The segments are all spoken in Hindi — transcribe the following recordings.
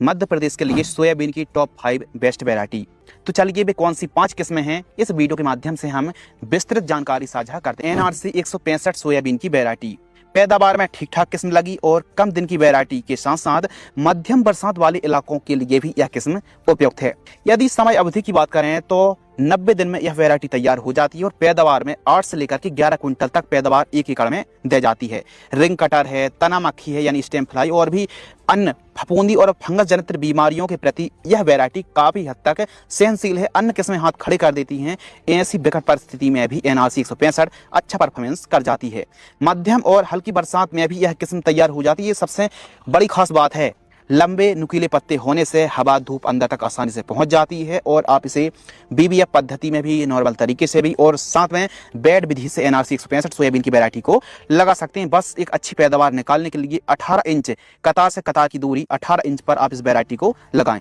मध्य प्रदेश के लिए सोयाबीन की टॉप 5 बेस्ट वैरायटी। तो चलिए वे कौन सी 5 किस्में हैं, इस वीडियो के माध्यम से हम विस्तृत जानकारी साझा करते हैं। NRC 165 सोयाबीन की वैरायटी पैदावार में ठीक ठाक किस्म लगी और कम दिन की वैरायटी के साथ साथ मध्यम बरसात वाले इलाकों के लिए भी यह किस्म उपयुक्त है। यदि समय अवधि की बात करें तो 90 दिन में यह वैरायटी तैयार हो जाती है और पैदावार में 8 से लेकर के 11 क्विंटल तक पैदावार 1 एकड़ में दे जाती है। रिंग कटर है, तना मक्खी है यानी स्टेम फ्लाई और भी अन्य फफूंदी और फंगस जनित बीमारियों के प्रति यह वैरायटी काफी हद तक सहनशील है। अन्य किस्में हाथ खड़े कर देती हैं, ऐसी विकट परिस्थिति में भी NRC 165 अच्छा परफॉर्मेंस कर जाती है। मध्यम और हल्की बरसात में भी यह किस्म तैयार हो जाती है। सबसे बड़ी खास बात है, लंबे नुकीले पत्ते होने से हवा धूप अंदर तक आसानी से पहुंच जाती है और आप इसे BBF पद्धति में भी, नॉर्मल तरीके से भी और साथ में बेड विधि से NRC 165 सोयाबीन की वैरायटी को लगा सकते हैं। बस एक अच्छी पैदावार निकालने के लिए 18 इंच कतार से कतार की दूरी 18 इंच पर आप इस वैरायटी को लगाएं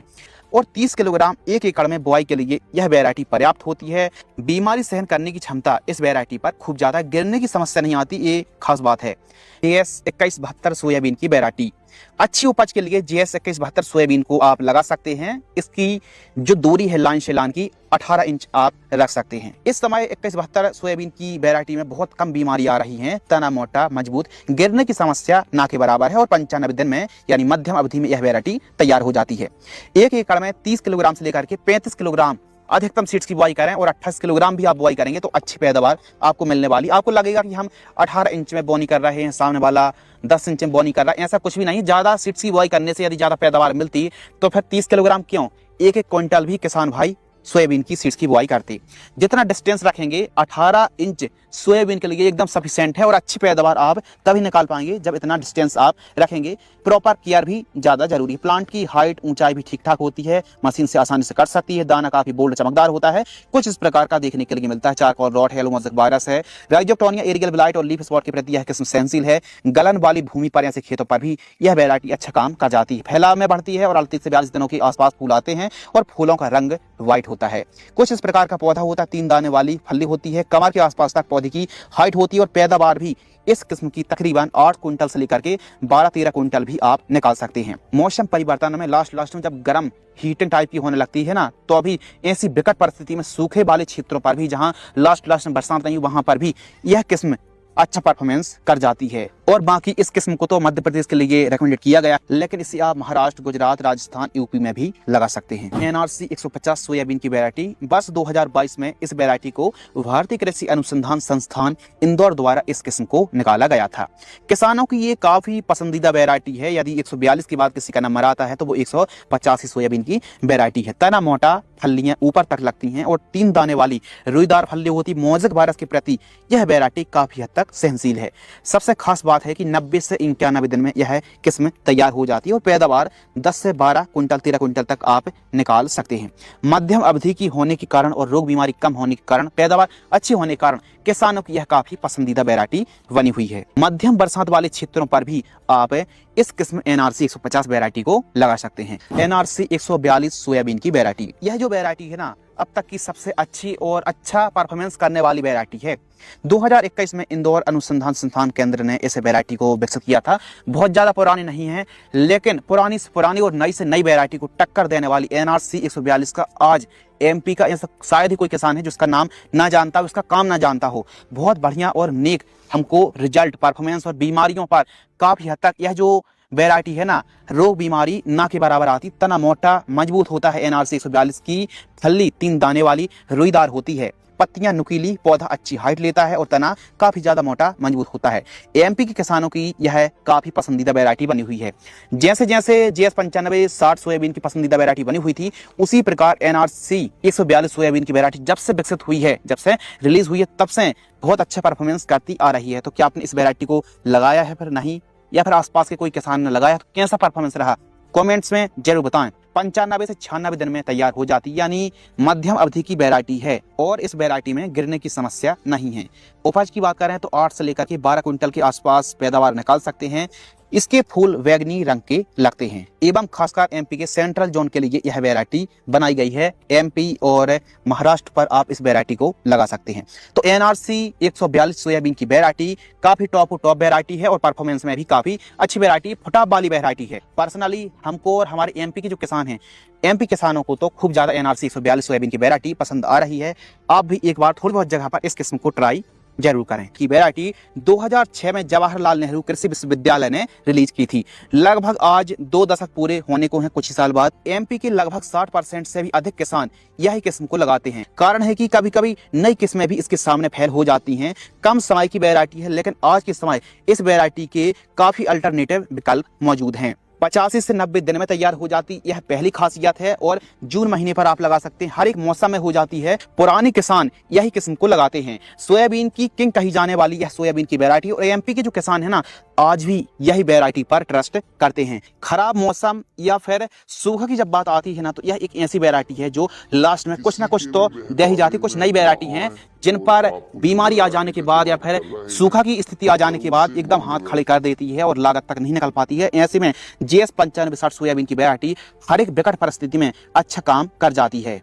और 30 किलोग्राम 1 एकड़ में बुआई के लिए यह वैरायटी पर्याप्त होती है। बीमारी सहन करने की क्षमता इस वैरायटी पर खूब ज्यादा, गिरने की समस्या नहीं आती, ये खास बात है। JS 2172 सोयाबीन की वैरायटी अच्छी उपज के लिए JS 2172 सोयाबीन को आप लगा सकते हैं। इसकी जो दूरी है लाइन से लाइन की 18 इंच आप रख सकते हैं। इस समय 2172 सोयाबीन की वैरायटी में बहुत कम बीमारी आ रही है। तना मोटा, मजबूत, गिरने की समस्या ना के बराबर है और 95 दिन में यानी मध्यम अवधि में यह वैरायटी तैयार हो जाती है। 1 एकड़ में 30 किलोग्राम से लेकर के 35 किलोग्राम अधिकतम सीड्स की बुआई करें और 28 किलोग्राम भी आप बुआई करेंगे तो अच्छी पैदावार आपको मिलने वाली। आपको लगेगा कि हम 18 इंच में बोनी कर रहे हैं, सामने वाला 10 इंच में बोनी कर रहा है, ऐसा कुछ भी नहीं। ज्यादा सीड्स की बुआई करने से यदि ज्यादा पैदावार मिलती तो फिर 30 किलोग्राम क्यों, 1-1 क्विंटल भी किसान भाई सोयाबीन की सीड्स की बुआई करते। जितना डिस्टेंस रखेंगे 18 इंच सोयाबीन के लिए एकदम सफिशिएंट है और अच्छी पैदावार आप तभी निकाल पाएंगे जब इतना डिस्टेंस आप रखेंगे। प्रॉपर केयर भी ज्यादा जरूरी है। प्लांट की हाइट ऊंचाई भी ठीक ठाक होती है, मशीन से आसानी से कट सकती है। दाना काफी बोल्ड चमकदार होता है, कुछ इस प्रकार का देखने के लिए मिलता है। Charcoal rot, yellow mosaic virus है, राइजोप्टोनिया, एरियल ब्लाइट और लीफ स्पॉट के प्रति यह किस्म सहनशील है। गलन वाली भूमि पर ऐसे खेतों पर भी यह वैरायटी अच्छा काम कर जाती है। फैलाव में बढ़ती है और 38 से 42 दिनों के आसपास फूल आते हैं और फूलों का रंग व्हाइट होता है। कुछ इस प्रकार का पौधा होता है, 3 दाने वाली फली होती है, कमर के आसपास तक पौधे की हाइट होती है और पैदावार भी इस किस्म की तकरीबन 8 क्विंटल से लेकर के 12-13 क्विंटल भी आप निकाल सकते हैं। मौसम परिवर्तन में लास्ट में जब गर्म हीटिंग टाइप की होने लगती है ना, तो अभी ऐसी विकट परिस्थिति में सूखे वाले क्षेत्रों पर भी, जहां लास्ट में बरसात नहीं, वहां पर भी यह किस्म अच्छा परफॉर्मेंस कर जाती है। और बाकी इस किस्म को तो मध्य प्रदेश के लिए रेकमेंडेड किया गया, लेकिन इसे आप महाराष्ट्र, गुजरात, राजस्थान, यूपी में भी लगा सकते हैं। NRC 150 सोयाबीन की वैरायटी वर्ष 2022 में इस वैरायटी को भारतीय कृषि अनुसंधान संस्थान इंदौर द्वारा इस किस्म को निकाला गया था। किसानों की ये काफी पसंदीदा वैरायटी है। यदि 142 के बाद किसी का नंबर आता है तो वो 185 सोयाबीन की वैरायटी है। तना मोटा, फलियां ऊपर तक लगती हैं और 3 दाने वाली रुईदार फली होती। मोज़ेक वायरस के प्रति यह वैरायटी काफी हद तक सहनशील है। सबसे खास बात है कि 90 से 91 दिन में यह किस्म तैयार हो जाती है और पैदावार 10 से 12 क्विंटल 13 क्विंटल तक आप निकाल सकते हैं। मध्यम अवधि की होने के कारण और रोग बीमारी कम होने के कारण, पैदावार अच्छी होने के कारण किसानों की यह काफी पसंदीदा वैरायटी बनी हुई है। मध्यम बरसात वाले क्षेत्रों पर भी आप इस किस्म NRC 150 वैरायटी को लगा सकते हैं। NRC 142 सोयाबीन की वैरायटी, यह जो वैरायटी है ना, अब तक की सबसे अच्छी और अच्छा परफॉर्मेंस करने वाली वैरायटी है। 2021 में इंदौर अनुसंधान संस्थान केंद्र ने इस वैरायटी को विकसित किया था। बहुत ज्यादा पुरानी नहीं है, लेकिन पुरानी से पुरानी और नई से नई वैरायटी को टक्कर देने वाली NRC 142 का आज MP का ऐसा शायद ही कोई किसान है जिसका नाम ना जानता हो, उसका काम ना जानता हो। बहुत बढ़िया और नेक हमको रिजल्ट, परफॉर्मेंस और बीमारियों पर काफी हद तक यह जो वैरायटी है ना, रोग बीमारी ना के बराबर आती। तना मोटा, मजबूत होता है। NRC 142 की फली 3 दाने वाली रुईदार होती है, पत्तियां नुकीली, पौधा अच्छी हाइट लेता है और तना काफी ज्यादा मोटा मजबूत होता है। MP के किसानों की यह काफी पसंदीदा वैरायटी बनी हुई है। जैसे जैसे JS 95-60 सोयाबीन की पसंदीदा वैरायटी बनी हुई थी, उसी प्रकार NRC 142 सोयाबीन की वैरायटी जब से विकसित हुई है, जब से रिलीज हुई है, तब से बहुत अच्छा परफॉर्मेंस करती आ रही है। तो क्या आपने इस वैरायटी को लगाया है फिर नहीं, या फिर आसपास के कोई किसान ने लगाया तो कैसा परफॉर्मेंस रहा, कमेंट्स में जरूर बताएं। 95 से 96 दिन में तैयार हो जाती, यानी मध्यम अवधि की वैरायटी है और इस वैरायटी में गिरने की समस्या नहीं है। उपज की बात करें तो 8 से लेकर के 12 क्विंटल के आसपास पैदावार निकाल सकते हैं। इसके फूल बैगनी रंग के लगते हैं एवं खासकर एमपी के सेंट्रल जोन के लिए यह वैरायटी बनाई गई है। एमपी और महाराष्ट्र पर आप इस वैरायटी को लगा सकते हैं। तो एनआरसी 142 सोयाबीन की वैरायटी काफी टॉप वैरायटी है और परफॉर्मेंस में भी काफी अच्छी वैरायटी, फुटाप वाली वैरायटी है। पर्सनली हमको और हमारे एमपी के जो किसान हैं, एमपी किसानों को तो खूब ज्यादा एनआरसी 142 सोयाबीन की वैरायटी पसंद आ रही है। आप भी एक बार थोड़ी बहुत जगह पर इस किस्म को ट्राई जरूर करें। की वैरायटी 2006 में जवाहरलाल नेहरू कृषि विश्वविद्यालय ने रिलीज की थी। लगभग आज 2 दशक पूरे होने को हैं कुछ ही साल बाद। एमपी के लगभग 60% से भी अधिक किसान यही किस्म को लगाते हैं। कारण है कि कभी कभी नई किस्में भी इसके सामने फैल हो जाती हैं। कम समय की वैरायटी है, लेकिन आज के समय इस वैरायटी के काफी अल्टरनेटिव विकल्प मौजूद हैं। 85 से 90 दिन में तैयार हो जाती, यह पहली खासियत है। और जून महीने पर आप लगा सकते हैं, हर एक मौसम में हो जाती है। पुराने किसान यही किस्म को लगाते हैं। सोयाबीन की किंग कही जाने वाली यह सोयाबीन की वैरायटी, और एमपी के जो किसान है ना, आज भी यही वैरायटी पर ट्रस्ट करते हैं। खराब मौसम या फिर सूखा की जब बात आती है ना, तो यह एक ऐसी वैरायटी है जो लास्ट में कुछ ना कुछ तो दे ही जाती। कुछ नई वैरायटी हैं जिन पर बीमारी आ जाने के बाद या फिर सूखा की स्थिति आ जाने के बाद एकदम हाथ खड़े कर देती है और लागत तक नहीं निकल पाती है। ऐसे में GS 9560 सोयाबीन की वैरायटी हर एक विकट परिस्थिति में अच्छा काम कर जाती है।